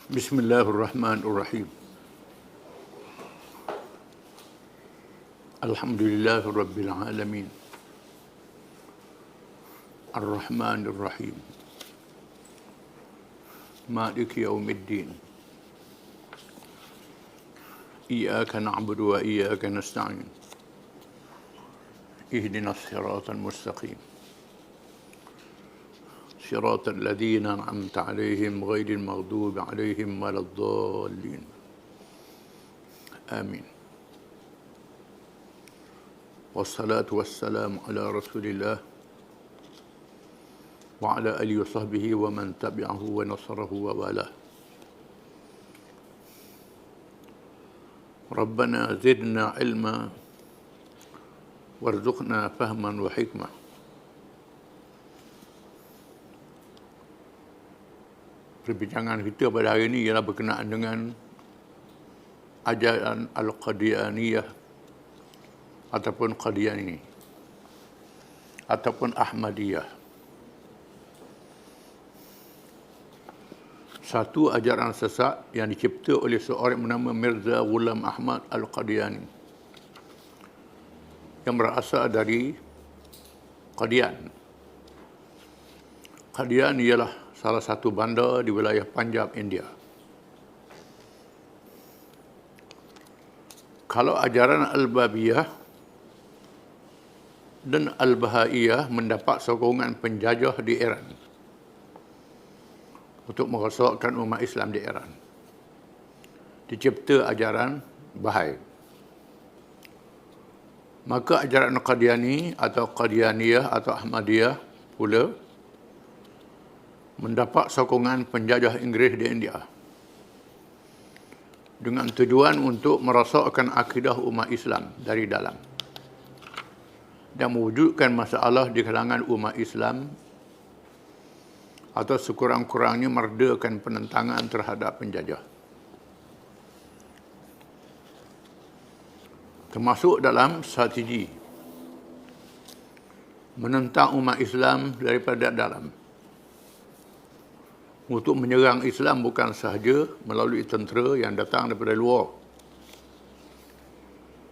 Bismillahirrahmanirrahim. Alhamdulillahirabbil alamin. Ar-Rahmanir-Rahim. Maliki yaumiddin. Iyyaka na'budu wa iyyaka nasta'in. Ihdinas siratal mustaqim. صراط الذين أنعمت عليهم غير المغضوب عليهم ولا الضالين آمين والصلاة والسلام على رسول الله وعلى آله وصحبه ومن تبعه ونصره ووالاه ربنا زدنا علما وارزقنا فهما وحكمة. Perbincangan kita pada hari ini ialah berkenaan dengan ajaran Al-Qadianiyah ataupun Qadiani ataupun Ahmadiyah. Satu ajaran sesat yang dicipta oleh seorang bernama Mirza Ghulam Ahmad Al-Qadiani yang berasal dari Qadian. Qadian ialah salah satu bandar di wilayah Punjab, India. Kalau ajaran Al-Babiyah dan Al-Bahaiyah mendapat sokongan penjajah di Iran untuk merosakkan umat Islam di Iran, dicipta ajaran Bahai. Maka ajaran Qadiani atau Qadianiyah atau Ahmadiyah pula mendapat sokongan penjajah Inggeris di India dengan tujuan untuk merosakkan akidah umat Islam dari dalam dan mewujudkan masalah di kalangan umat Islam atau sekurang-kurangnya meredakan penentangan terhadap penjajah. Termasuk dalam strategi menentang umat Islam daripada dalam. Untuk menyerang Islam bukan sahaja melalui tentera yang datang daripada luar.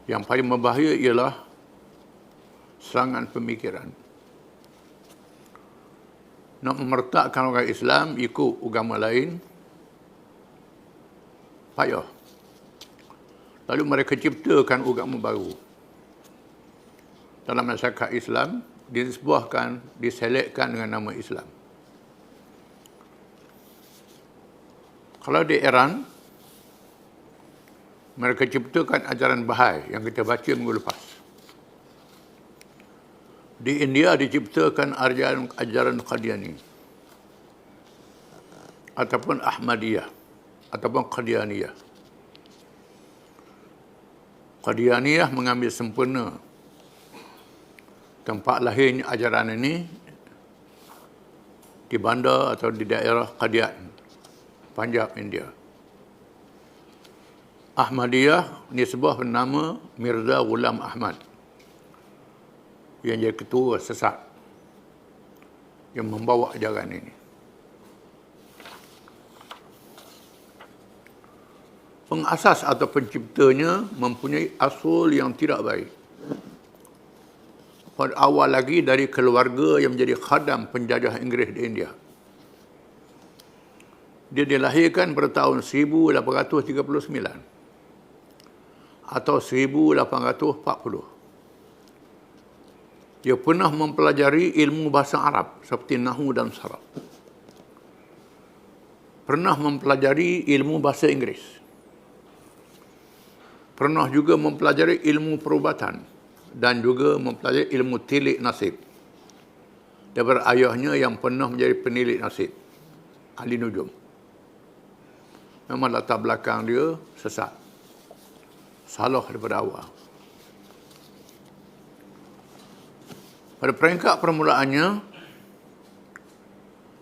Yang paling berbahaya ialah serangan pemikiran. Nak memertakkan orang Islam ikut agama lain, payah. Lalu mereka ciptakan agama baru. Dalam masyarakat Islam, disebuahkan, diselekkan dengan nama Islam. Kalau di Iran, mereka ciptakan ajaran Bahai yang kita baca minggu lepas. Di India diciptakan ajaran Qadiani ataupun Ahmadiyah ataupun Qadianiyah. Qadianiyah mengambil sempurna tempat lahirnya ajaran ini di bandar atau di daerah Qadian, Punjab, India. Ahmadiyah ni sebuah bernama Mirza Ghulam Ahmad yang jadi ketua sesat yang membawa ajaran ini. Pengasas atau penciptanya mempunyai asal yang tidak baik. Pada awal lagi dari keluarga yang menjadi khadam penjajah Inggeris di India. Dia dilahirkan pada tahun 1839 atau 1840. Dia pernah mempelajari ilmu bahasa Arab seperti Nahwu dan Saraf. Pernah mempelajari ilmu bahasa Inggeris. Pernah juga mempelajari ilmu perubatan dan juga mempelajari ilmu tilik nasib daripada ayahnya yang pernah menjadi penilik nasib, ahli nujum. Memang latar belakang dia sesat. Salah daripada awal. Pada peringkat permulaannya,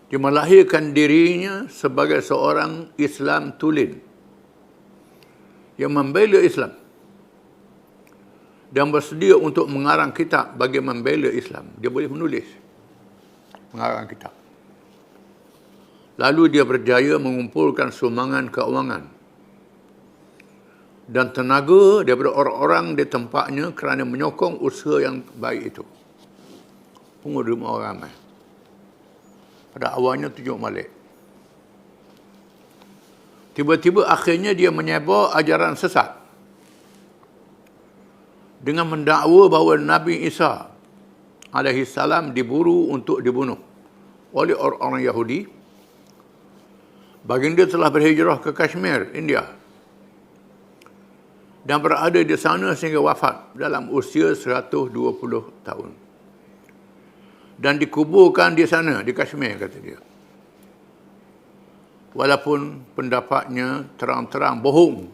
dia melahirkan dirinya sebagai seorang Islam tulen yang membela Islam dan bersedia untuk mengarang kitab bagi membela Islam. Dia boleh menulis, mengarang kitab. Lalu dia berjaya mengumpulkan sumbangan keuangan dan tenaga daripada orang-orang di tempatnya kerana menyokong usaha yang baik itu. Pengurusan orang ramai. Pada awalnya tunjuk Malik. Tiba-tiba akhirnya dia menyebar ajaran sesat dengan mendakwa bahawa Nabi Isa alaihi salam diburu untuk dibunuh oleh orang-orang Yahudi. Baginda telah berhijrah ke Kashmir, India, dan berada di sana sehingga wafat dalam usia 120 tahun. Dan dikuburkan di sana, di Kashmir, kata dia. Walaupun pendapatnya terang-terang bohong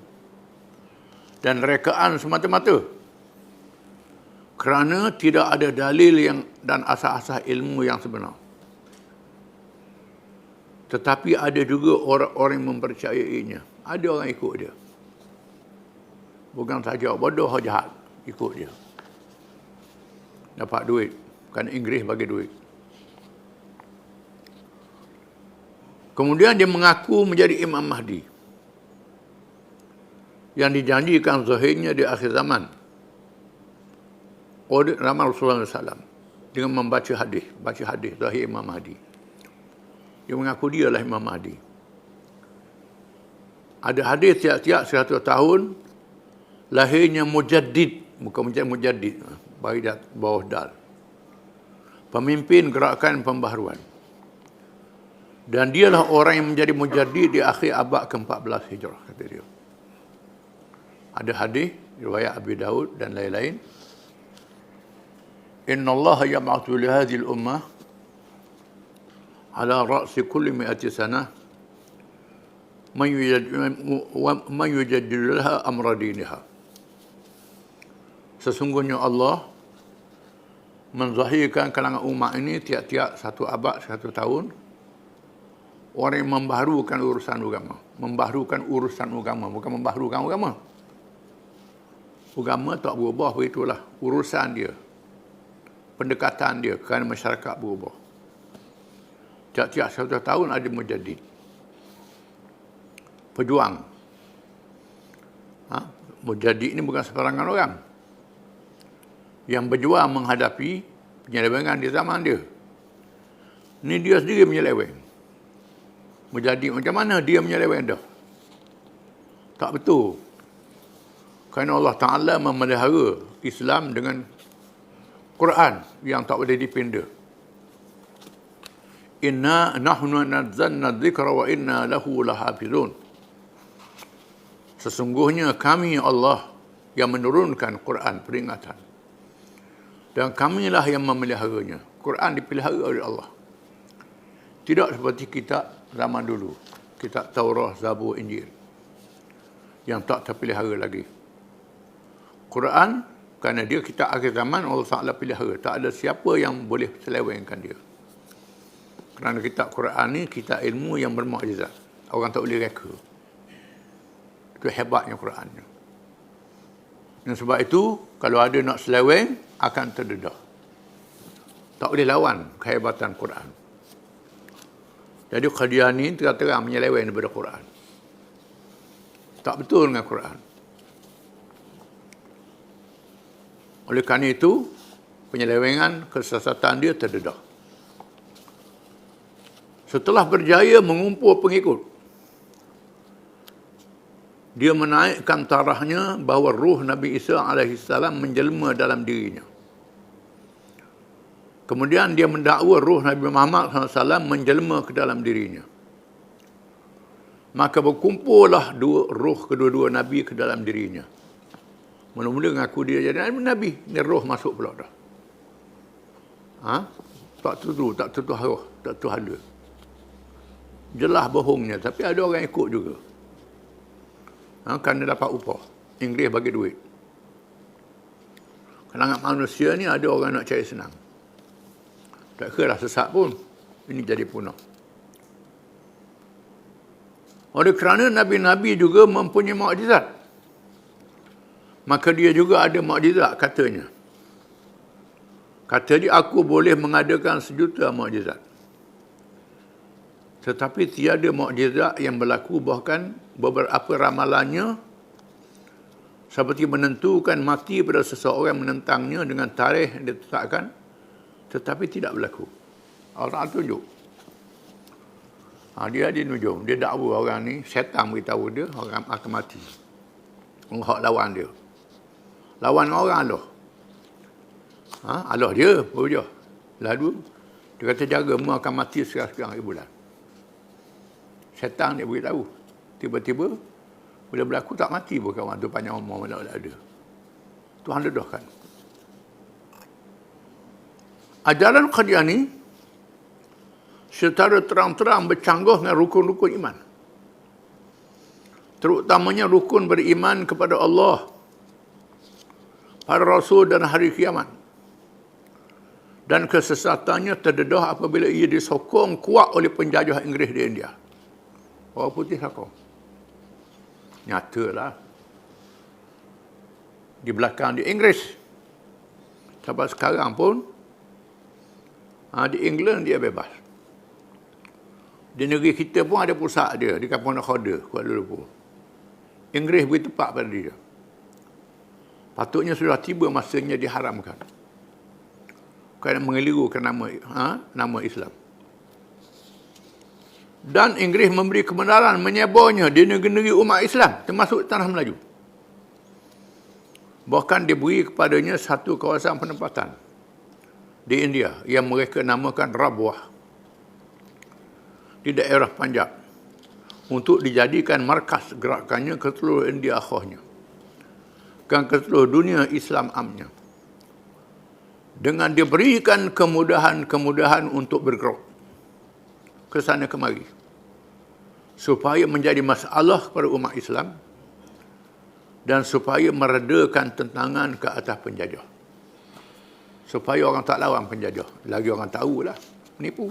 dan rekaan semata-mata, kerana tidak ada dalil yang dan asas-asas ilmu yang sebenar. Tetapi ada juga orang-orang yang mempercayainya. Ada orang ikut dia. Bukan saja bodoh, jahat, ikut dia. Dapat duit. Kerana Inggeris bagi duit. Kemudian dia mengaku menjadi Imam Mahdi yang dijanjikan zahirnya di akhir zaman oleh Rasulullah SAW dengan membaca hadis, baca hadis zahir Imam Mahdi. Dia mengaku dia lah Imam Mahdi. Ada hadis tiap-tiap 100 tahun lahirnya mujaddid, bukan mujaddid, bawah dal. Pemimpin gerakan pembaharuan. Dan dialah orang yang menjadi mujaddid di akhir abad ke-14 Hijrah, kata dia. Ada hadis riwayat Abi Daud dan lain-lain. Inna Allah yab'athu li hadhihi al-ummah ala ra'si kulli mi'ati sanah man yujaddidu laha amra diniha. Sesungguhnya Allah menzahirkan kalangan umat ini tiap-tiap 1 abad 1 tahun orang yang membaharukan urusan agama. Membaharukan urusan agama, bukan membaharukan agama. Agama tak berubah, begitulah urusan dia, pendekatan dia kerana masyarakat berubah. Tiap-tiap 1 tahun ada mujaddid, pejuang. Mujaddid ini bukan sebarangan orang yang berjuang menghadapi penyelewengan di zaman dia. Ini dia sendiri menyeleweng. Mujaddid macam mana dia menyeleweng dah? Tak betul. Kerana Allah Ta'ala memelihara Islam dengan Quran yang tak boleh dipinda. Inna nahnu nazzalna dzikra wa inna lahu lahafizun. Sesungguhnya kami Allah yang menurunkan Quran peringatan. Dan kamilah yang memeliharanya. Quran dipelihara oleh Allah. Tidak seperti kitab zaman dulu. Kitab Taurah, Zabur, Injil. Yang tak terpelihara lagi. Quran, kerana dia kitab akhir zaman, Allah Ta'ala pelihara. Tak ada siapa yang boleh selewengkan dia. Kerana kitab Quran ni, kitab ilmu yang bermukjizat. Orang tak boleh reka. Itu hebatnya Quran. Dan sebab itu, kalau ada nak seleweng, akan terdedah. Tak boleh lawan kehebatan Quran. Jadi Qadiani terang-terang menyeleweng daripada Quran. Tak betul dengan Quran. Oleh kerana itu, penyelewengan, kesesatan dia terdedah. Setelah berjaya mengumpul pengikut, dia menaikkan tarahnya bahawa ruh Nabi Isa AS menjelma dalam dirinya. Kemudian dia mendakwa ruh Nabi Muhammad SAW menjelma ke dalam dirinya. Maka berkumpullah kedua-dua Nabi ke dalam dirinya. Mula-mula mengaku dia jadi Nabi. Ni roh masuk pula dah. Tak tutup roh, tak tutup hala. Jelas bohongnya, tapi ada orang ikut juga. Kerana dapat upah. Inggeris bagi duit. Kalangan manusia ni ada orang nak cari senang. Tak kira lah sesat pun. Ini jadi punah. Oleh kerana Nabi-Nabi juga mempunyai mukjizat. Maka dia juga ada mukjizat, katanya. Kata dia, aku boleh mengadakan 1 juta mukjizat. Tetapi tiada mukjizat yang berlaku, bahkan beberapa ramalannya seperti menentukan mati pada seseorang menentangnya dengan tarikh yang ditetapkan, tetapi tidak berlaku. Allah tunjuk. Dia nujum, dia dakwa orang ni, syaitan beritahu dia orang akan mati. Orang lawan dia. Lawan orang Allah. Allah dia, baru dia. Lalu dia kata jaga mu akan mati sekarang bulan. Syaitan dia beritahu. Tiba-tiba bila berlaku tak mati pun kawan tu, panjang umur mana ada. Tuhan dedahkan. Ajaran Qadiani secara terang-terang bercanggah dengan rukun-rukun iman. Terutamanya rukun beriman kepada Allah, para rasul dan hari kiamat. Dan kesesatannya terdedah apabila ia disokong kuat oleh penjajah Inggeris di India. Orang putih sokong. Nyatalah. Di belakang di Inggeris. Sampai sekarang pun, di England dia bebas. Di negeri kita pun ada pusat dia, di Kampung Nakhoda, Kuala Lumpur. Inggeris beri tempat pada dia. Patutnya sudah tiba masanya diharamkan. Kerana mengelirukan nama Islam. Dan Inggeris memberi kebenaran menyebarnya di negeri-negeri umat Islam, termasuk tanah Melayu. Bahkan diberi kepadanya satu kawasan penempatan di India yang mereka namakan Rabwah di daerah Punjab untuk dijadikan markas gerakannya ke seluruh India akhirnya dan ke seluruh dunia Islam amnya, dengan diberikan kemudahan-kemudahan untuk bergerak ke sana kemari supaya menjadi masalah kepada umat Islam dan supaya meredakan tentangan ke atas penjajah, supaya orang tak lawan penjajah. Lagi orang tahulah menipu,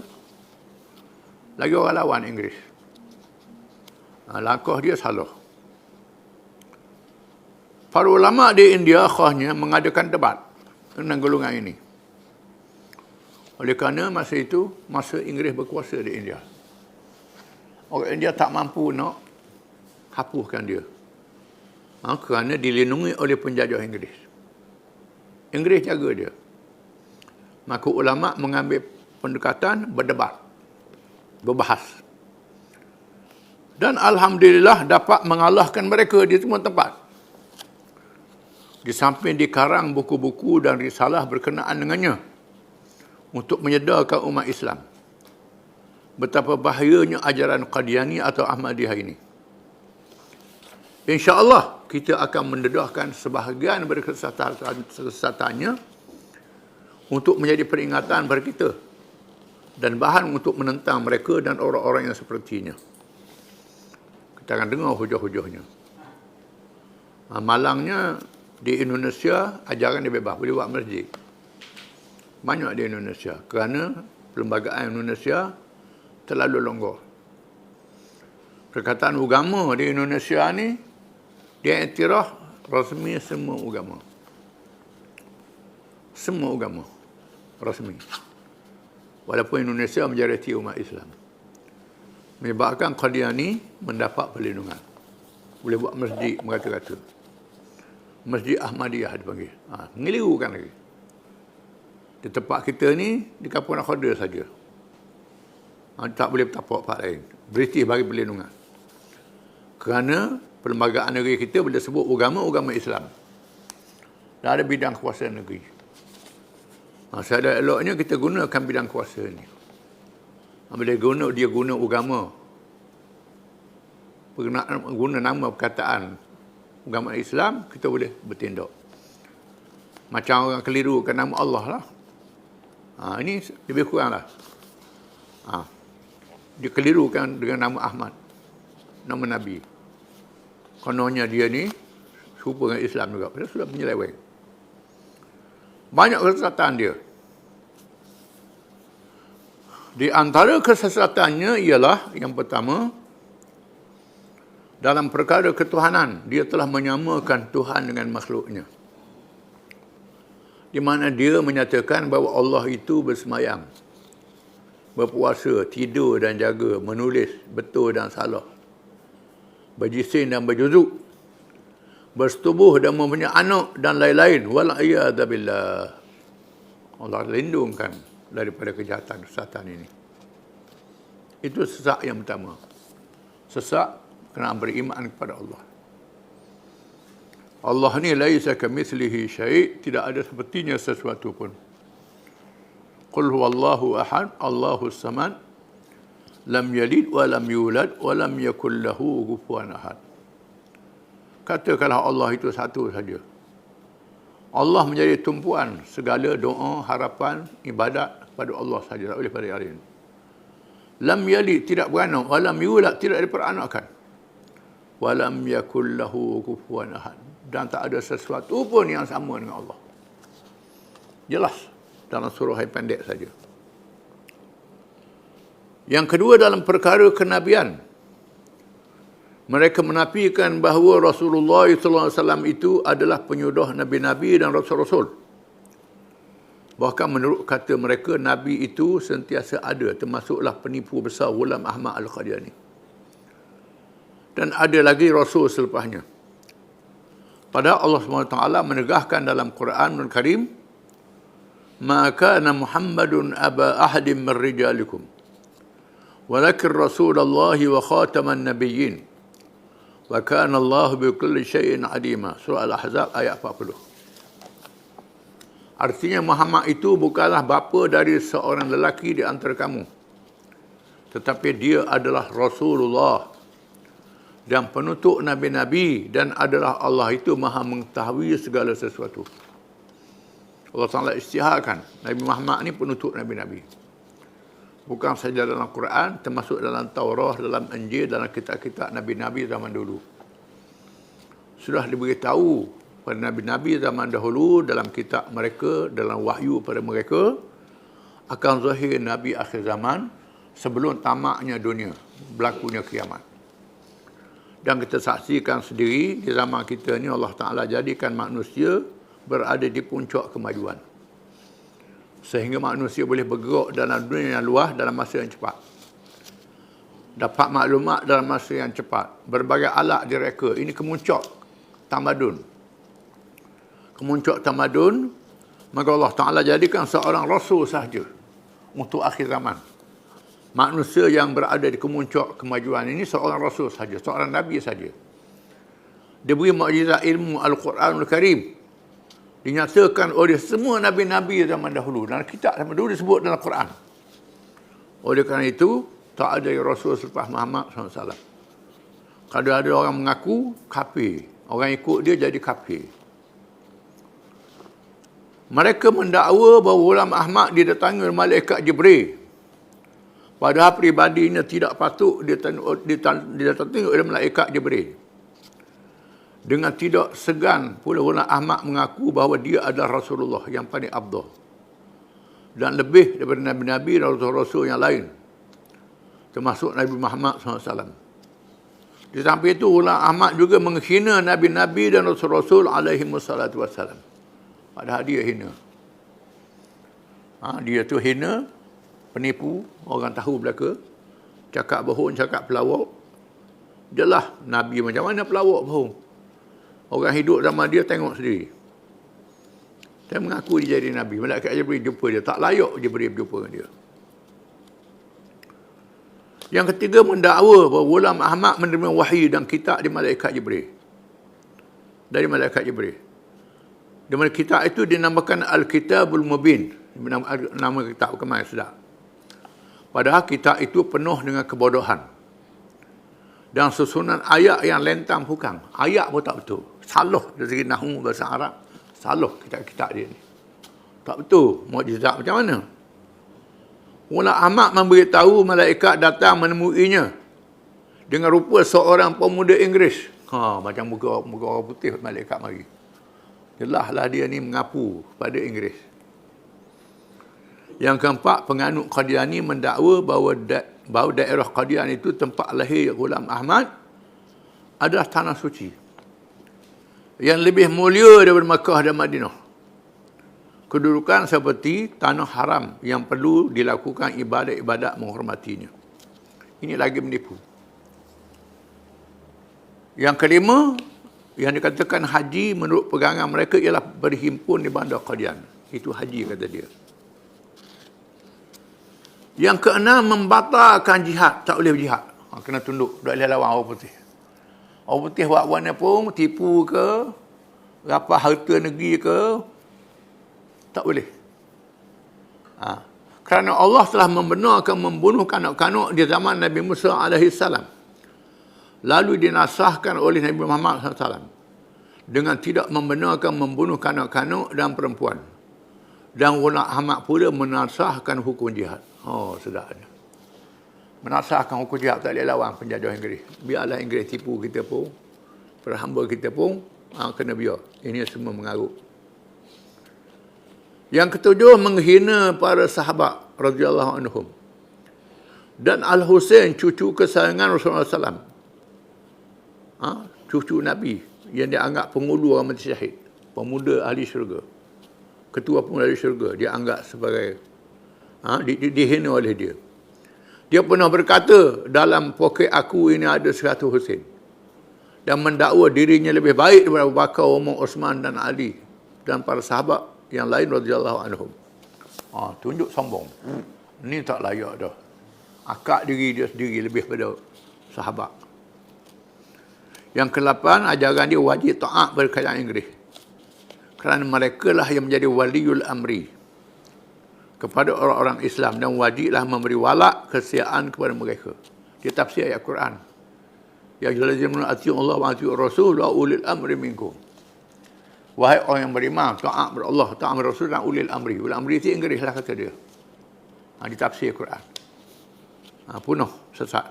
lagi orang lawan Inggeris. Langkah dia salah. Para ulama di India akhirnya mengadakan debat tentang golongan ini. Oleh kerana masa itu, masa Inggeris berkuasa di India, orang India tak mampu nak hapuskan dia. Kerana dilindungi oleh penjajah Inggeris. Inggeris jaga dia. Maka ulama mengambil pendekatan berdebat, berbahas. Dan Alhamdulillah dapat mengalahkan mereka di semua tempat. Di samping dikarang buku-buku dan risalah berkenaan dengannya untuk menyedarkan umat Islam betapa bahayanya ajaran Qadiani atau Ahmadiyah ini. InsyaAllah kita akan mendedahkan sebahagian dari kesesatannya untuk menjadi peringatan bagi kita dan bahan untuk menentang mereka dan orang-orang yang sepertinya. Kita akan dengar hujah-hujahnya. Malangnya di Indonesia ajaran dia bebas, boleh buat masjid. Banyak di Indonesia kerana perlembagaan Indonesia terlalu longgar. Perkataan agama di Indonesia ni dia iktiraf rasmi semua agama. Semua agama rasmi. Walaupun Indonesia majoriti umat Islam. Menyebabkan Qadiani mendapat perlindungan. Boleh buat masjid merata-rata. Masjid Ahmadiyah dipanggil. Ngelirukan lagi. Di tempat kita ni, di Kampung Nakhoda saja. Tak boleh bertapak part lain. British bagi perlindungan. Kerana perlembagaan negeri kita bila sebut agama Islam. Dah ada bidang kuasa negeri. Saya ada eloknya kita gunakan bidang kuasa ni. Bila dia guna agama, guna nama perkataan agama Islam, kita boleh bertindak. Macam orang kelirukan nama Allah lah. Ini lebih kurang lah. Dia kelirukan dengan nama Ahmad, nama Nabi. Kononnya dia ni serupa dengan Islam juga. Padahal sudah penyeleweng. Banyak kesesatan dia. Di antara kesesatannya ialah yang pertama, dalam perkara ketuhanan, dia telah menyamakan Tuhan dengan makhluknya. Di mana dia menyatakan bahawa Allah itu bersemayam berpuasa, tidur dan jaga, menulis betul dan salah, berjisim dan berjuzuk, bersetubuh dan mempunyai anak dan lain-lain. Wal'iyadzabillah. Allah lindungkan daripada kejahatan kesesatan ini. Itu sesak yang pertama. Sesak kena beriman kepada Allah. Allah ni laisa kamitslihi syai', tidak ada sepertinya sesuatu pun. Qul huwallahu ahad, Allahus samad, lam yalid wa lam yulad wa lam yakul lahu kufuwan ahad. Katakanlah Allah itu satu saja. Allah menjadi tumpuan segala doa, harapan, ibadat pada Allah saja, tak boleh pada yang lain. Lam yalid, tidak beranak, wa lam yulad, tidak diperanakan. Wa lam yakul lahu kufuwan ahad, dan tak ada sesuatu pun yang sama dengan Allah. Jelas dalam surah yang pendek saja. Yang kedua, dalam perkara kenabian, mereka menafikan bahawa Rasulullah SAW itu adalah penyudah nabi-nabi dan rasul-rasul. Bahkan menurut kata mereka, nabi itu sentiasa ada, termasuklah penipu besar Ghulam Ahmad Al-Qadiani. Dan ada lagi rasul selepasnya. Padahal Allah SWT menegahkan dalam Quran Al-Karim, "Ma kana Muhammadun aba ahadin min rijalikum, walakin Rasulullah wa khataman nabiyyin, wa kana Allah bi kulli syai'in alima." Surah Al-Ahzab ayat 40. Artinya Muhammad itu bukanlah bapa dari seorang lelaki di antara kamu, tetapi dia adalah Rasulullah dan penutup nabi-nabi, dan adalah Allah itu maha mengetahui segala sesuatu. Allah Ta'ala isytiharkan Nabi Muhammad ni penutup nabi-nabi. Bukan saja dalam Quran, termasuk dalam Taurah, dalam Injil, dalam kitab-kitab nabi-nabi zaman dulu. Sudah diberitahu pada nabi-nabi zaman dahulu dalam kitab mereka, dalam wahyu pada mereka, akan zahir nabi akhir zaman sebelum tamaknya dunia, berlakunya kiamat. Dan kita saksikan sendiri di zaman kita ni Allah Ta'ala jadikan manusia berada di puncak kemajuan. Sehingga manusia boleh bergerak dalam dunia yang luas dalam masa yang cepat. Dapat maklumat dalam masa yang cepat. Berbagai alat direka. Ini kemuncak tamadun. Kemuncak tamadun, maka Allah Ta'ala jadikan seorang rasul sahaja untuk akhir zaman. Manusia yang berada di kemuncak kemajuan ini seorang rasul saja, seorang nabi saja. Dia beri mukjizat ilmu Al-Quranul Karim. Dinyatakan oleh semua nabi-nabi zaman dahulu. Dan kitab zaman dulu disebut dalam Quran. Oleh kerana itu, tak ada rasul selepas Muhammad SAW. Kalau ada orang mengaku, kafir. Orang ikut dia jadi kafir. Mereka mendakwa bahawa Ghulam Ahmad didatangi oleh malaikat Jibril. Padahal peribadinya tidak patut didatangi oleh malaikat Jibril. Dengan tidak segan pula Ghulam Ahmad mengaku bahawa dia adalah Rasulullah yang paling afdal. Dan lebih daripada nabi-nabi dan rasul-rasul yang lain. Termasuk Nabi Muhammad SAW. Di samping itu Ghulam Ahmad juga menghina nabi-nabi dan rasul-rasul alaihi wassalatu wassalam. Padahal dia hina. Dia tu hina, penipu, orang tahu belaka, cakap bohong, cakap pelawak. Dia lah Nabi, macam mana pelawak bohong? Orang hidup zaman dia tengok sendiri. Dia mengaku dia jadi Nabi. Malaikat Jibril jumpa dia. Tak layak Jibril berjumpa dengan dia. Yang ketiga, mendakwa bahawa Ghulam Ahmad menerima wahyu dan kitab di malaikat Jibril. Dari malaikat Jibril. Di mana kitab itu dinamakan Al-Kitabul Mubin. Nama kitab kemana sedap. Padahal kitab itu penuh dengan kebodohan. Dan susunan ayat yang lentang pukang. Ayat pun tak betul. Salah dari segi nahwu bahasa Arab. Salah kitab-kitab dia ni. Tak betul. Mukjizat macam mana? Ghulam Ahmad memberitahu malaikat datang menemuinya dengan rupa seorang pemuda Inggeris. Macam muka orang putih malaikat mari. Jelaslah dia ni mengaku pada Inggeris. Yang keempat, penganut Qadiani mendakwa bahawa daerah Qadian itu tempat lahir Ghulam Ahmad adalah tanah suci yang lebih mulia daripada Makkah dan Madinah. kedudukan seperti tanah haram yang perlu dilakukan ibadat-ibadat menghormatinya. Ini lagi menipu. Yang kelima, yang dikatakan haji menurut pegangan mereka ialah berhimpun di bandar Qadian. Itu haji, kata dia. Yang keenam, membatalkan jihad. Tak boleh berjihad. Kena tunduk. Tak boleh lawan orang putih. Orang putih buat mana pun, tipu ke, rapat harta negeri ke, tak boleh. Kerana Allah telah membenarkan membunuh kanak-kanak di zaman Nabi Musa AS. Lalu dinasahkan oleh Nabi Muhammad SAW dengan tidak membenarkan membunuh kanak-kanak dan perempuan. Dan ulama Ahmad pula menasahkan hukum jihad. Oh, sedapnya. Menasahkan hukum jihad, tak boleh lawan penjajah Inggeris. Biarlah Inggeris tipu kita pun, perhamba kita pun, kena biar. Ini semua mengarut. Yang ketujuh, menghina para sahabat radhiyallahu anhum. Dan Al-Husain, cucu kesayangan Rasulullah SAW. Cucu Nabi yang dianggap pengulu orang mati syahid, pemuda ahli syurga, ketua pemuda ahli syurga, dia anggap sebagai dihina oleh dia. Dia pernah berkata, dalam poket aku ini ada 100 Husain, dan mendakwa dirinya lebih baik daripada Abu Bakar, Umar, Osman dan Ali dan para sahabat yang lain radhiyallahu anhum. Tunjuk sombong. Ini tak layak dah. Akak diri dia sendiri lebih pada sahabat. Yang ke-8, ajaran dia wajib taat pada kerajaan Inggeris. Kerana mereka lah yang menjadi waliul amri kepada orang-orang Islam, dan wajiblah memberi walak kesetiaan kepada mereka. Dia tafsir ayat Quran. Ya ayyuhallazina atii'u Allah wa atii'ur rasul wa ulil amri minkum. Wahai orang yang beriman, taat kepada Allah, taat kepada Rasul dan ulil amri. Ulil amri itu Inggeris lah, kata dia. Ditafsir Quran. Penuh sesat.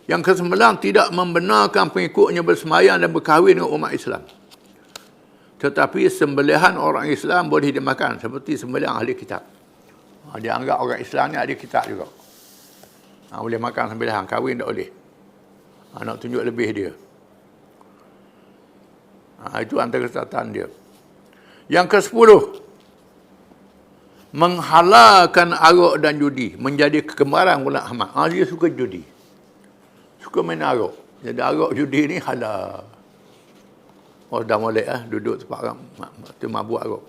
Yang ke-9, tidak membenarkan pengikutnya bersemayam dan berkahwin dengan umat Islam. Tetapi sembelihan orang Islam boleh dimakan, seperti sembelihan ahli kitab. Dia anggap orang Islam ni ahli kitab juga. Boleh makan sembelihan, kahwin tak boleh. Nak tunjuk lebih dia. Itu antara kesatuan dia. Yang ke-10, menghalalkan arak dan judi, menjadi kegemaran ulama Ahmad. Dia suka judi, suka main arak. Jadi arak judi ni halal. Dah molek duduk tempat tu mabuk arak.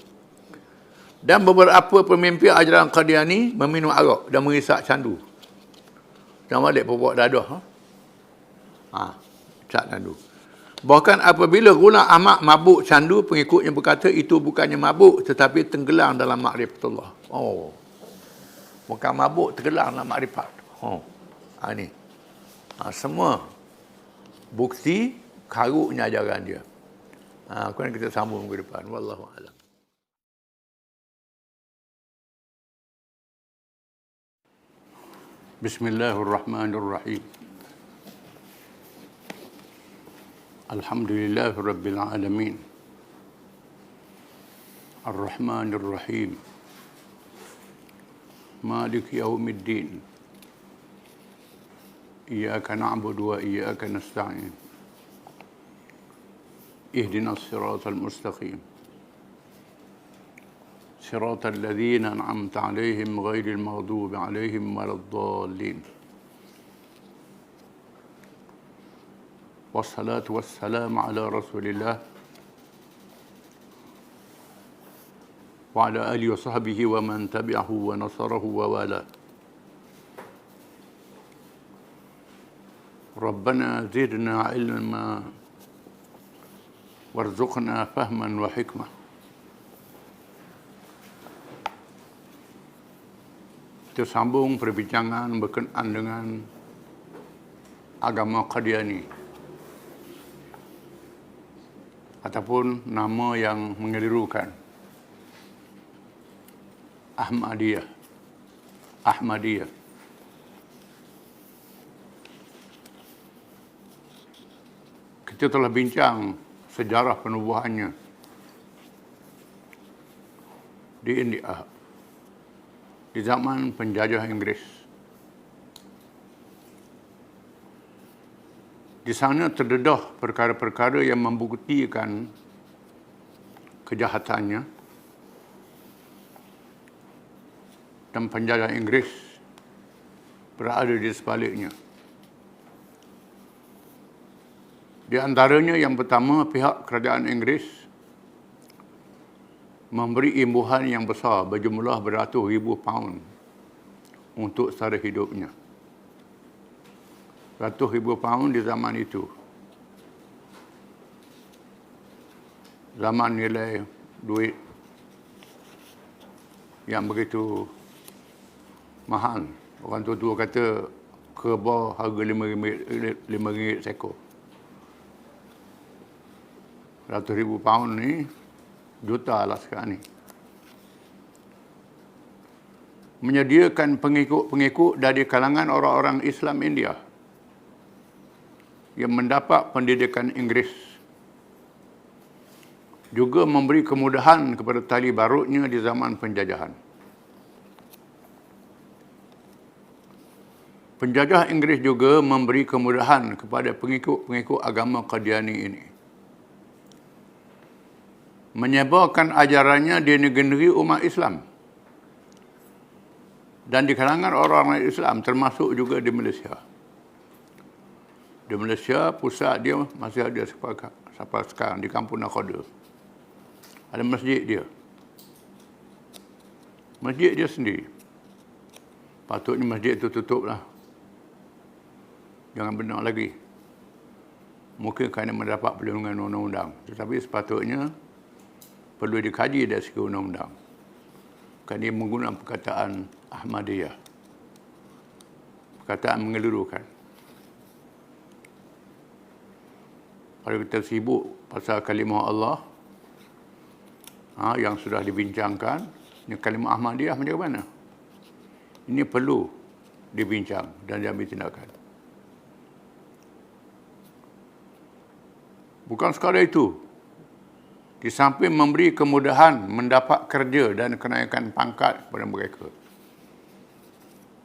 Dan beberapa pemimpin ajaran Qadiani meminum arak dan mengisak candu. Dah molek perbuat dadah. Cat candu. Bahkan apabila Ghulam Ahmad mabuk candu, pengikutnya berkata itu bukannya mabuk tetapi tenggelam dalam ma'rifatullah. Bukan mabuk, tenggelam dalam makrifat. Ini. Semua bukti karutnya ajaran dia. Kemudian kita sambung ke depan. Wallahu a'lam. Bismillahirrahmanirrahim. Alhamdulillah Rabbil Alamin. Ar-Rahmanir Rahim. Malik Yawmiddin. Iyyaka na'budu wa iyyaka nasta'in. Ihdinas siratal mustaqim. Siratal ladzina an'amta 'alaihim ghairil maghdubi 'alaihim waladdallin. Wassalatu wassalamu ala Rasulillah wa ala alihi wa sahbihi wa man tabi'ahu wa nasarahu wa wala. Rabbana zidna ilma warzuqna fahman wa hikmah. Kita sambung perbincangan berkenaan dengan agama Qadiani, ataupun nama yang mengelirukan, Ahmadiyah. Kita telah bincang sejarah penubuhannya di India, di zaman penjajah Inggris. Di sana terdedah perkara-perkara yang membuktikan kejahatannya dan penjajah Inggeris berada di sebaliknya. Di antaranya yang pertama, pihak kerajaan Inggeris memberi imbuhan yang besar berjumlah beratus ribu pound untuk sara hidupnya. Ratus ribu pound di zaman itu. Zaman nilai duit yang begitu mahal. Orang tua kata kerbau harga RM5 seekor. RM100,000 ni juta lah sekarang ni. Menyediakan pengikut-pengikut dari kalangan orang-orang Islam India yang mendapat pendidikan Inggeris. Juga memberi kemudahan kepada tali barutnya di zaman penjajahan. Penjajah Inggeris juga memberi kemudahan kepada pengikut-pengikut agama Qadiani ini, menyebarkan ajarannya di negeri umat Islam dan di kalangan orang-orang Islam, termasuk juga di Malaysia. Di Malaysia, pusat dia masih ada sampai sekarang di Kampung Nakhoda. Ada masjid dia. Masjid dia sendiri. Patutnya masjid itu tutup lah. Jangan benar lagi. Mungkin kerana mendapat perlindungan undang-undang. Tetapi sepatutnya perlu dikaji dari segi undang-undang. Kerana dia menggunakan perkataan Ahmadiyah. Perkataan mengelirukan. Kalau kita sibuk pasal kalimah Allah, yang sudah dibincangkan, ini kalimah Ahmadiyah macam mana? Ini perlu dibincang dan diambil tindakan. Bukan sekadar itu, di samping memberi kemudahan mendapat kerja dan kenaikan pangkat kepada mereka,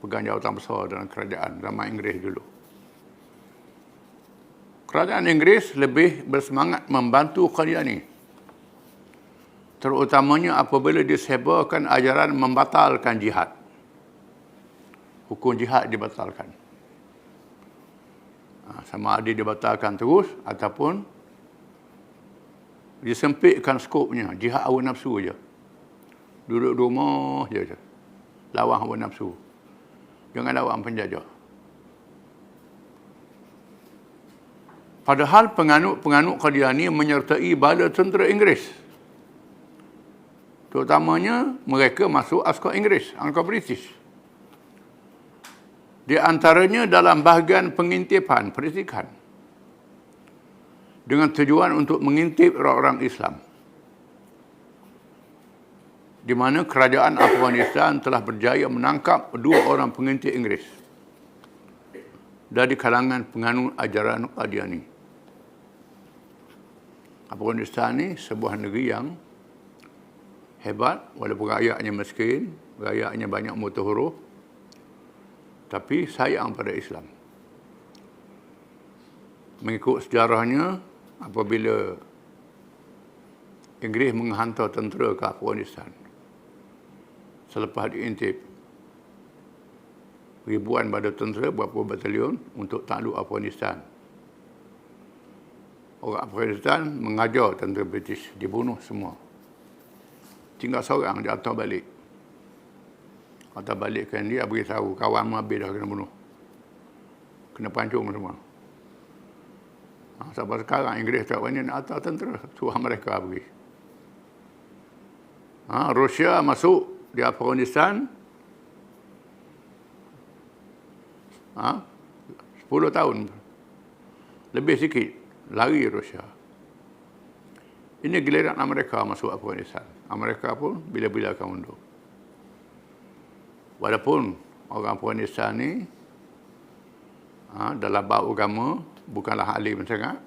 pegang jawatan besar dalam kerajaan zaman Inggeris dulu. Kerajaan Inggeris lebih bersemangat membantu Qadiani, terutamanya apabila disebarkan ajaran membatalkan jihad. Hukum jihad dibatalkan. Sama ada dibatalkan terus ataupun disempitkan skopnya, jihad hawa nafsu je. Duduk di rumah je. Lawan hawa nafsu. Jangan lawan penjajah. Padahal penganut-penganut Qadiani menyertai bala tentera Inggeris. Terutamanya mereka masuk askar Inggeris, askar British. Di antaranya dalam bahagian pengintipan, perisikan, dengan tujuan untuk mengintip orang-orang Islam, di mana kerajaan Afghanistan telah berjaya menangkap 2 orang pengintip Inggeris dari kalangan penganut ajaran Qadiani. Afghanistan ni sebuah negeri yang hebat, walaupun rakyatnya miskin, rakyatnya banyak motor huruf, tapi sayang pada Islam. Mengikut sejarahnya, apabila Inggeris menghantar tentera ke Afghanistan, selepas diintip ribuan badan tentera, beberapa batalion untuk takluk Afghanistan, orang Afghanistan mengajar tentera British, dibunuh semua. Tinggal seorang dia hantar balik. Hantar balikkan dia, beritahu kawan habis dah kena bunuh. Kena pancung semua. Sampai sekarang Inggeris tak banyak nak hantar tentera, suruh mereka pergi. Rusia masuk di Afghanistan 10 tahun. Lebih sikit, lari Rusia. Ini giliran Amerika masuk Afghanistan. Amerika pun bila-bila akan mundur. Walaupun orang Afghanistan ni dalam bab agama bukanlah alim sangat,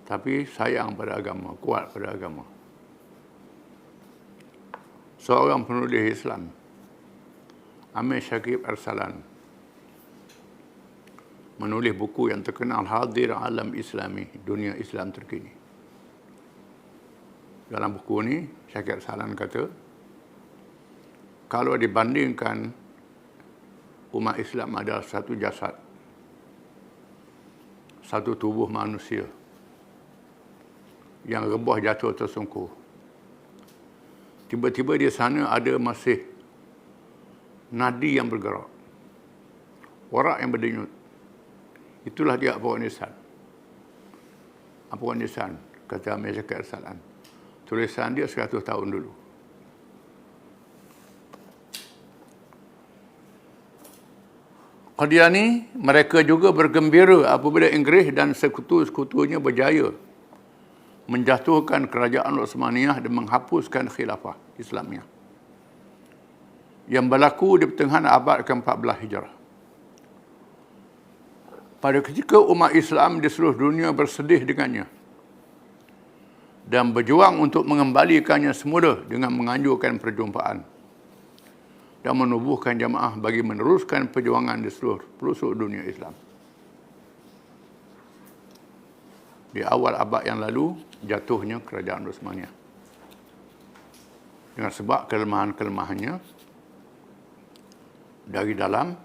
tapi sayang pada agama, kuat pada agama. Seorang penulis Islam, Amir Shakib Arsalan, menulis buku yang terkenal, Hadir Alam Islami, Dunia Islam Terkini. Dalam buku ni, Shakib Arsalan kata, kalau dibandingkan umat Islam adalah satu jasad, satu tubuh manusia yang rebah jatuh tersungkur. Tiba-tiba di sana ada masih nadi yang bergerak, warak yang berdenyut. Itulah dia Afghanistan. Afghanistan, kata Major Kersalan. Tulisan dia 100 tahun dulu. Qadiani, mereka juga bergembira apabila Inggeris dan sekutu-sekutunya berjaya menjatuhkan kerajaan Uthmaniyah dan menghapuskan khilafah Islamiyah yang berlaku di pertengahan abad ke-14 Hijrah. Pada ketika umat Islam di seluruh dunia bersedih dengannya dan berjuang untuk mengembalikannya semula dengan menganjurkan perjumpaan dan menubuhkan jamaah bagi meneruskan perjuangan di seluruh pelosok dunia Islam. Di awal abad yang lalu, jatuhnya kerajaan Uthmaniyah. Dengan sebab kelemahan-kelemahannya dari dalam,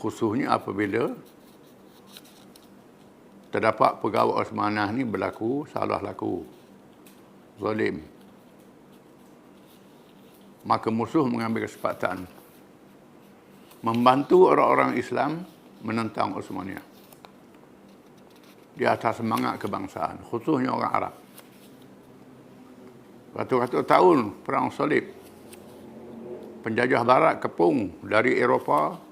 khususnya apabila terdapat pegawai Uthmaniyah ni berlaku salah laku, zalim. Maka musuh mengambil kesempatan membantu orang-orang Islam menentang Uthmaniyah di atas semangat kebangsaan, khususnya orang Arab. Ratus-ratus tahun perang salib, penjajah barat kepung dari Eropah,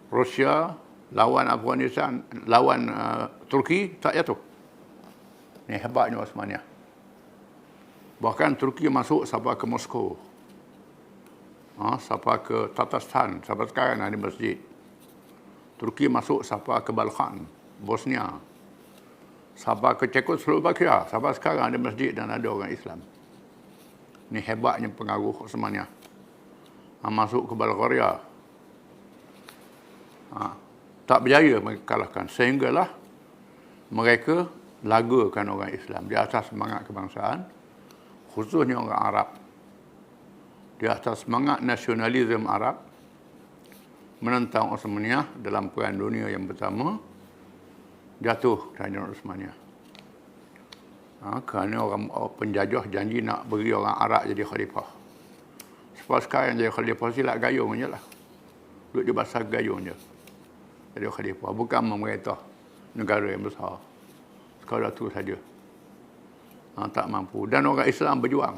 Rusia, lawan Afghanistan, lawan Turki, tak jatuh. Ini hebatnya Uthmaniyah. Bahkan Turki masuk sampai ke Moskow, sampai ke Tatarstan, sampai sekarang ada masjid. Turki masuk sampai ke Balkan, Bosnia, sampai ke Czechoslovakia, sampai sekarang ada masjid dan ada orang Islam. Ini hebatnya pengaruh Uthmaniyah. Masuk ke Bulgaria, tak berjaya mereka kalahkan, sehinggalah mereka lagakan orang Islam di atas semangat kebangsaan, khususnya orang Arab, di atas semangat nasionalisme Arab, menentang Uthmaniyah dalam Perang Dunia yang pertama, jatuh kerajaan Uthmaniyah. Kerana orang penjajah janji nak beri orang Arab jadi khalifah. Sebab sekarang jadi khalifah silat gayung je lah. Duduk di basah gayung je. Jadi khalifah. Bukan memerintah negara yang besar. Sekadar tu saja. Tak mampu. Dan orang Islam berjuang.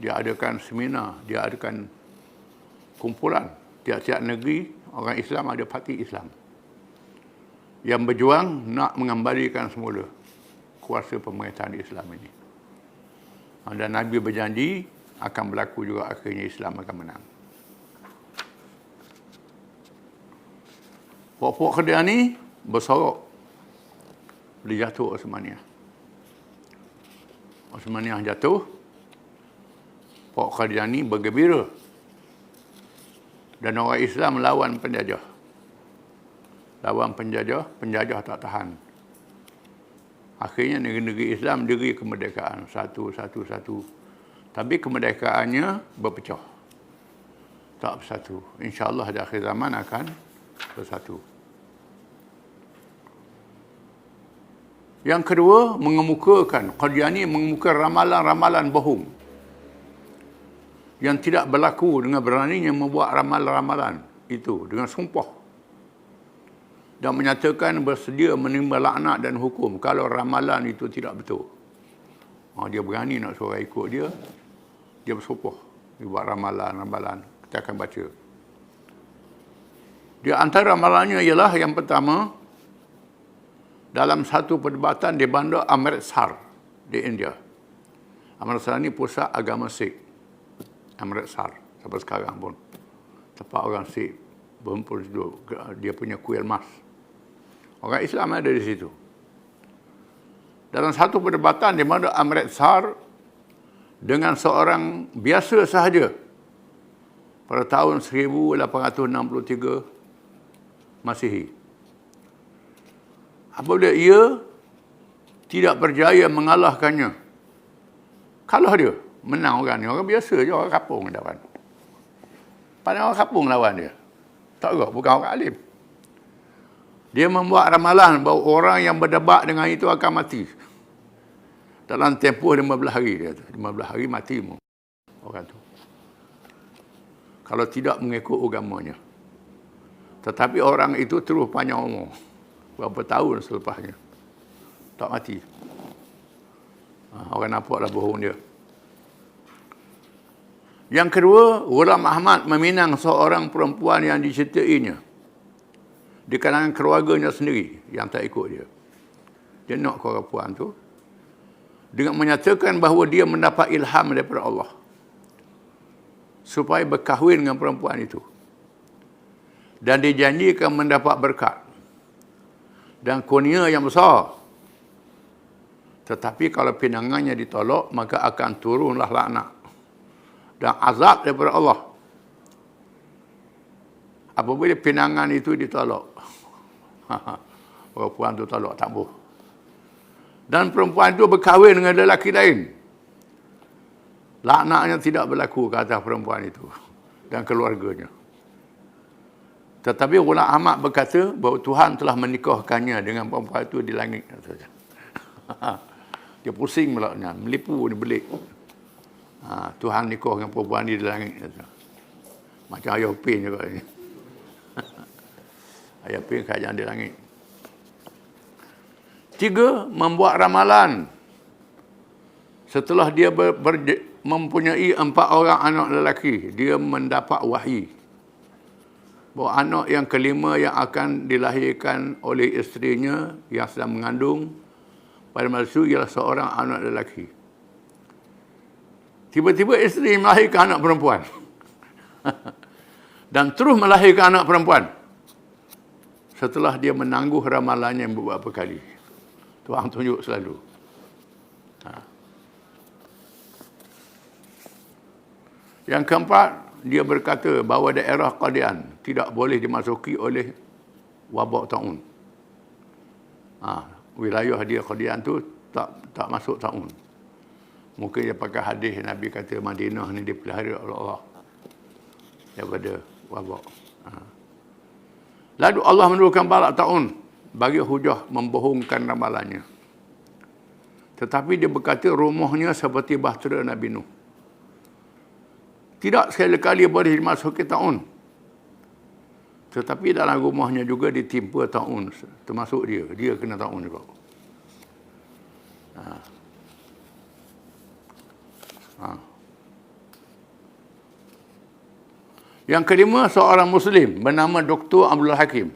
Dia adakan seminar. Dia adakan kumpulan. Tiap-tiap negeri, orang Islam ada parti Islam yang berjuang nak mengembalikan semula kuasa pemerintahan Islam ini. Dan Nabi berjanji akan berlaku juga, akhirnya Islam akan menang. Pokok kerajaan ni bersorok bila jatuh Uthmaniyah. Uthmaniyah jatuh, pokok kerajaan ni bergembira dan orang Islam melawan penjajah. Lawan penjajah tak tahan. Akhirnya negeri-negeri Islam diri kemerdekaan satu. Tapi kemerdekaannya berpecah. Tak bersatu. InsyaAllah di akhir zaman akan bersatu. Yang kedua, mengemukakan, Qadiani mengemukakan ramalan-ramalan bohong yang tidak berlaku dengan beraninya membuat ramalan-ramalan itu dengan sumpah dan menyatakan bersedia menerima laknat dan hukum kalau ramalan itu tidak betul. Dia berani nak suruh ikut dia, dia bersumpah. Dia buat ramalan. Kita akan baca. Di antara ramalannya ialah yang pertama, dalam satu perdebatan di bandar Amritsar di India. Amritsar ini pusat agama Sikh. Amritsar sampai sekarang pun tempat orang Sikh berkumpul situ. Dia punya kuil emas. Orang Islam ada di situ. Dalam satu perdebatan di mana Amritsar dengan seorang biasa sahaja pada tahun 1863 Masihi. Apabila ia tidak berjaya mengalahkannya, kalah dia. Menang orang ni. Orang biasa je, orang kampung lawan. Padahal orang kampung lawan dia. Tak juga, bukan orang alim. Dia membuat ramalan bahawa orang yang berdebat dengan itu akan mati. Dalam tempoh 15 hari dia tu. 15 hari mati orang tu. Kalau tidak mengikut agamanya. Tetapi orang itu terus panjang umur. Berapa tahun selepasnya. Tak mati. Orang nampaklah bohong dia. Yang kedua, Ghulam Ahmad meminang seorang perempuan yang disertainya di kalangan keluarganya sendiri yang tak ikut dia. Dia nak perempuan tu dengan menyatakan bahawa dia mendapat ilham daripada Allah supaya berkahwin dengan perempuan itu. Dan dijanjikan mendapat berkat dan kurnia yang besar. Tetapi kalau pinangannya ditolak, maka akan turunlah laknat dan azab daripada Allah. Apabila pinangan itu ditolak, perempuan itu tolak, tak boleh. Dan perempuan itu berkahwin dengan lelaki lain. Laknatnya tidak berlaku ke atas perempuan itu dan keluarganya. Tetapi Ghulam Ahmad berkata bahawa Tuhan telah menikahkannya dengan perempuan itu di langit. Dia pusing pula, melipu ni belik. Tuhan nikah dengan perempuan ni di langit. Macam ayah Upin juga ni. Ayah Upin kerajaan di langit. 3. Membuat ramalan. Setelah dia mempunyai 4 orang anak lelaki, dia mendapat wahyu bahawa anak yang kelima yang akan dilahirkan oleh isterinya yang sedang mengandung pada masa itu ialah seorang anak lelaki. Tiba-tiba isteri melahirkan anak perempuan. Dan terus melahirkan anak perempuan. Setelah dia menangguh ramalannya beberapa kali. Tuhan tunjuk selalu. Yang keempat, dia berkata bahawa daerah Qadian tidak boleh dimasuki oleh wabak taun. Wilayah dia Qadian tu tak masuk taun. Mungkin dia pakai hadis Nabi kata Madinah ni dipelihara oleh Allah daripada wabak. Lalu Allah menurunkan balak taun bagi hujah membohongkan ramalannya. Tetapi dia berkata rumahnya seperti bahtera Nabi Nuh. Tidak sekali-kali boleh dimasuki taun. Tetapi dalam rumahnya juga ditimpa taun. Termasuk dia. Dia kena taun juga. Yang kelima, seorang Muslim bernama Dr. Abdul Hakim.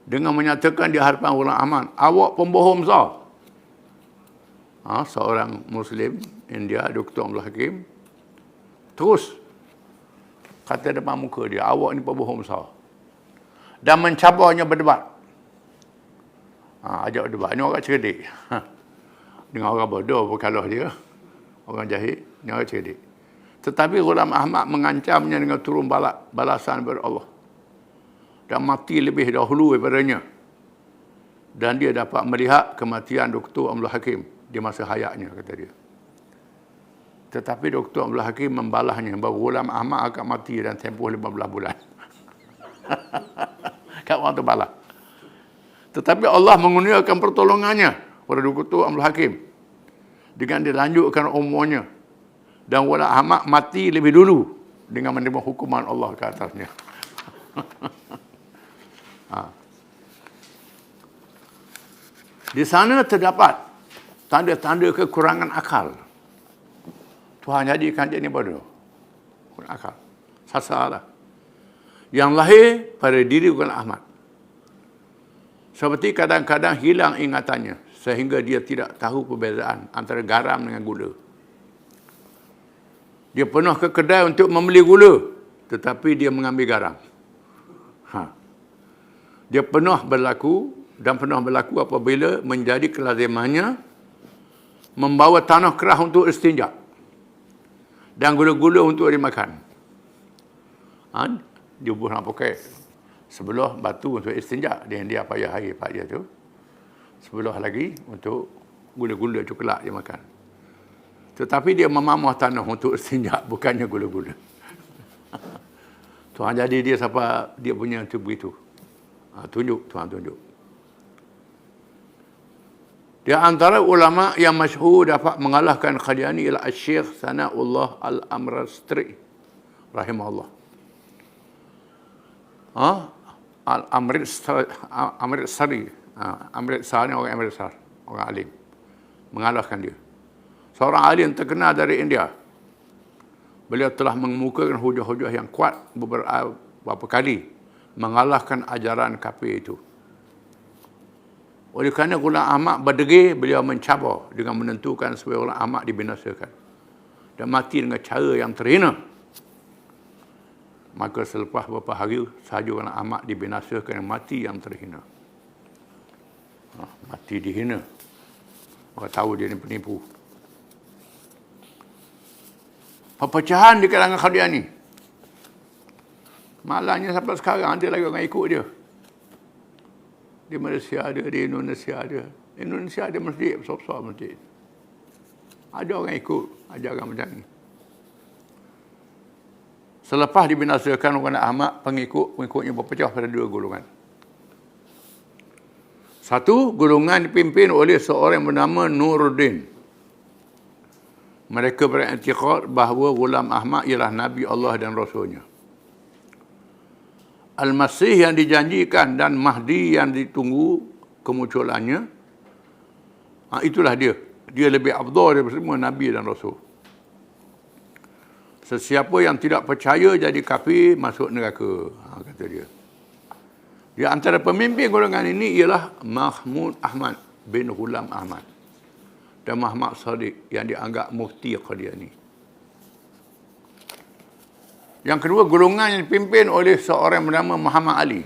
Dengan menyatakan di hadapan Ghulam Ahmad, awak pembohong besar. Seorang Muslim India, Dr. Abdul Hakim, terus kata depan muka dia, awak ni pembohong besar. Dan mencabarnya berdebat. Ajak berdebat. Ini orang cerdik. Dengan orang bodoh berkalah dia. Orang jahil, ini orang cerdik. Tetapi Ghulam Ahmad mengancamnya dengan turun balasan daripada Allah. Dan mati lebih dahulu daripadanya. Dan dia dapat melihat kematian Dr. Abdul Hakim di masa hayatnya, kata dia. Tetapi Dr. Abdul Hakim membalahnya bahawa Ghulam Ahmad akan mati dalam tempoh 15 bulan. Kat orang terbalah. Tetapi Allah mengurniakan pertolongannya pada Dr. Abdul Hakim dengan dilanjutkan umurnya. Dan Ghulam Ahmad mati lebih dulu dengan menerima hukuman Allah ke atasnya. Di sana terdapat tanda-tanda kekurangan akal. Tuhan jadikan dia ni bodoh. Kurang akal. Sasalah. Yang lahir pada diri Ghulam Ahmad. Seperti kadang-kadang hilang ingatannya. Sehingga dia tidak tahu perbezaan antara garam dengan gula. Dia pernah ke kedai untuk membeli gula. Tetapi dia mengambil garam. Dia pernah berlaku apabila menjadi kelazimannya membawa tanah kerah untuk istinja dan gula-gula untuk dimakan. Dia buat nak pakai sebelah batu untuk istinja dia payah air pak dia tu. Sebelah lagi untuk gula-gula coklat dia makan. Tetapi dia memamah tanah untuk istinja, bukannya gula-gula. Tuhan jadi dia siapa dia punya tu begitu. Tunjuk, Tuhan tunjuk. Di antara ulama yang masyhur dapat mengalahkan Qadiani ialah Syekh Sanaullah Al-Amrastri rahimahullah. Amritsari. Amritsari orang Amritsar, orang alim. Mengalahkan dia. Seorang alim terkenal dari India. Beliau telah mengemukakan hujah-hujah yang kuat beberapa kali mengalahkan ajaran kafir itu. Oleh kerana Ghulam Ahmad berdegil, beliau mencabar dengan menentukan supaya Ghulam Ahmad dibinasakan dan mati dengan cara yang terhina. Maka selepas beberapa hari sahaja Ghulam Ahmad dibinasakan dan mati yang terhina. Mati dihina. Orang tahu dia ni penipu. Perpecahan di kalangan Qadiani. Malangnya sampai sekarang ada lagi orang ikut dia. Di Malaysia ada, di Indonesia ada. Indonesia ada masjid, besar-besar masjid. Ada orang ikut ajaran macam ni. Selepas dibinasakan Ghulam Ahmad, pengikutnya berpecah pada dua golongan. Satu, golongan dipimpin oleh seorang yang bernama Nuruddin. Mereka beriktikad bahawa Ghulam Ahmad ialah Nabi Allah dan Rasulnya. Al-Masih yang dijanjikan dan Mahdi yang ditunggu kemunculannya, itulah dia. Dia lebih afdal daripada semua Nabi dan Rasul. Sesiapa yang tidak percaya jadi kafir, masuk neraka, kata dia. Di antara pemimpin golongan ini ialah Mahmud Ahmad bin Ghulam Ahmad dan Muhammad Sadiq yang dianggap mufti Qadiani. Yang kedua, golongan yang dipimpin oleh seorang bernama Muhammad Ali.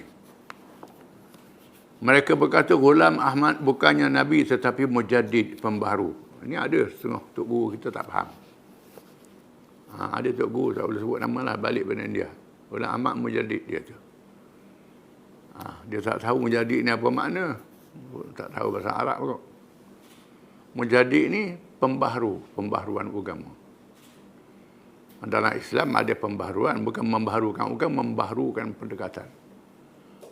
Mereka berkata Ghulam Ahmad bukannya Nabi tetapi mujaddid, pembaharu. Ini ada setengah Tok Guru kita tak faham. Ada Tok Guru tak boleh sebut nama lah, balik pada India. Ghulam Ahmad mujaddid dia tu. Dia tak tahu mujaddid ni apa makna. Tak tahu bahasa Arab pun. Mujaddid ni pembaharu, pembaharuan agama. Dalam Islam ada pembaharuan, bukan membaharukan, bukan membaharukan pendekatan.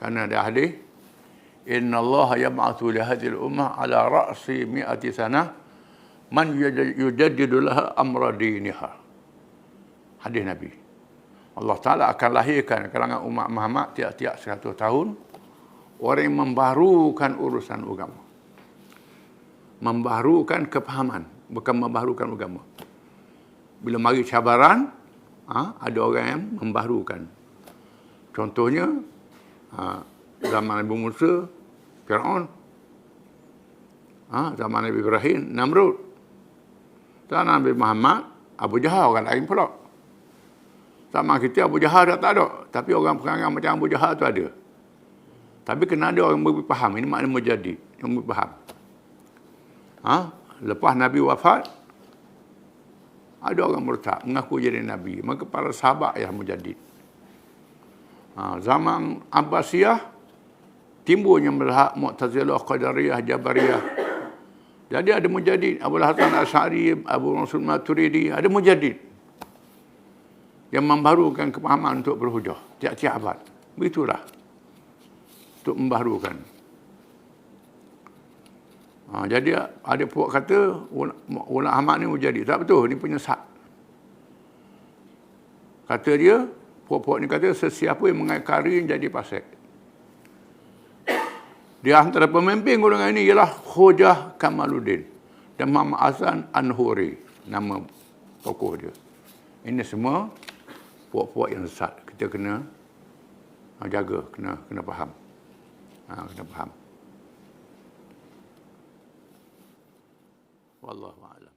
Kerana ada hadis, Inna Allah yab'athu li hadhihi al-ummah ala ra'si mi'ati sanah man yujaddidu laha amra diniha. Hadis Nabi. Allah Ta'ala akan lahirkan kalangan umat Muhammad tiap-tiap 100 tahun orang yang membaharukan urusan agama. Membaharukan kepahaman, bukan membaharukan agama. Bila mari cabaran, ada orang yang membaharukan. Contohnya, zaman Nabi Musa, Fir'aun. Zaman Nabi Ibrahim, Namrud. Zaman Nabi Muhammad, Abu Jahal, orang lain pula. Zaman kita Abu Jahal dah tak ada. Tapi orang perangai macam Abu Jahal tu ada. Tapi kena ada orang yang faham. Ini makna mujaddid, yang faham. Lepas Nabi wafat, ada orang murtad mengaku jadi Nabi. Maka para sahabat yang mujaddid. Zaman Abbasiyah, timbulnya melahap Mu'tazilah, Qadariyah, Jabariyah. Jadi ada mujaddid. Abu Hasan Asy'ari, Abu Mansur Maturidi, ada mujaddid. Yang membaharukan kepahaman untuk berhujah. Tiap-tiap abad. Begitulah. Untuk membaharukan. Jadi ada puak kata Ghulam Ahmad ni mujaddid. Tak betul, ni penyesat. Kata dia, puak-puak ni kata sesiapa yang mengingkari jadi fasik. Di antara pemimpin golongan ini ialah Khojah Kamaluddin dan Muhammad Hasan An-Huri, nama tokoh dia. Ini semua puak-puak yang sesat. Kita kena jaga, kena faham. Kena faham. Wallahu a'lam.